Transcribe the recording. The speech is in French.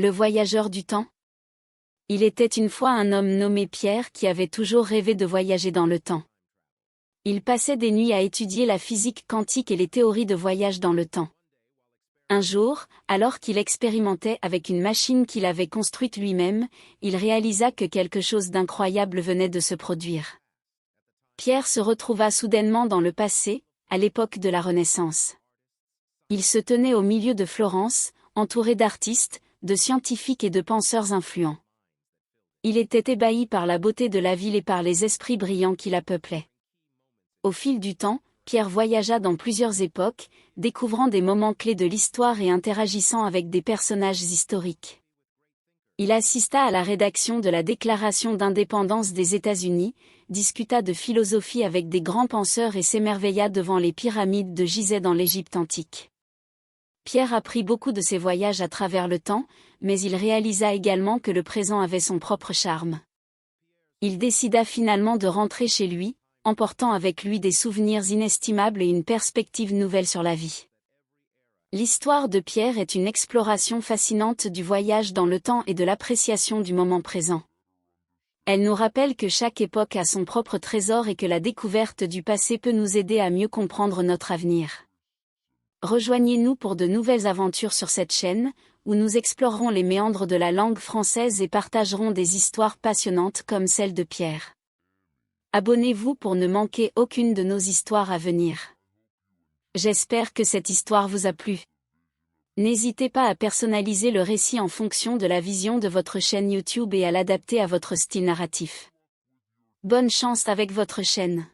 Le voyageur du temps. Il était une fois un homme nommé Pierre qui avait toujours rêvé de voyager dans le temps. Il passait des nuits à étudier la physique quantique et les théories de voyage dans le temps. Un jour, alors qu'il expérimentait avec une machine qu'il avait construite lui-même, il réalisa que quelque chose d'incroyable venait de se produire. Pierre se retrouva soudainement dans le passé, à l'époque de la Renaissance. Il se tenait au milieu de Florence, entouré d'artistes, de scientifiques et de penseurs influents. Il était ébahi par la beauté de la ville et par les esprits brillants qui la peuplaient. Au fil du temps, Pierre voyagea dans plusieurs époques, découvrant des moments clés de l'histoire et interagissant avec des personnages historiques. Il assista à la rédaction de la Déclaration d'indépendance des États-Unis, discuta de philosophie avec des grands penseurs et s'émerveilla devant les pyramides de Gizeh dans l'Égypte antique. Pierre apprit beaucoup de ses voyages à travers le temps, mais il réalisa également que le présent avait son propre charme. Il décida finalement de rentrer chez lui, emportant avec lui des souvenirs inestimables et une perspective nouvelle sur la vie. L'histoire de Pierre est une exploration fascinante du voyage dans le temps et de l'appréciation du moment présent. Elle nous rappelle que chaque époque a son propre trésor et que la découverte du passé peut nous aider à mieux comprendre notre avenir. Rejoignez-nous pour de nouvelles aventures sur cette chaîne, où nous explorerons les méandres de la langue française et partagerons des histoires passionnantes comme celle de Pierre. Abonnez-vous pour ne manquer aucune de nos histoires à venir. J'espère que cette histoire vous a plu. N'hésitez pas à personnaliser le récit en fonction de la vision de votre chaîne YouTube et à l'adapter à votre style narratif. Bonne chance avec votre chaîne.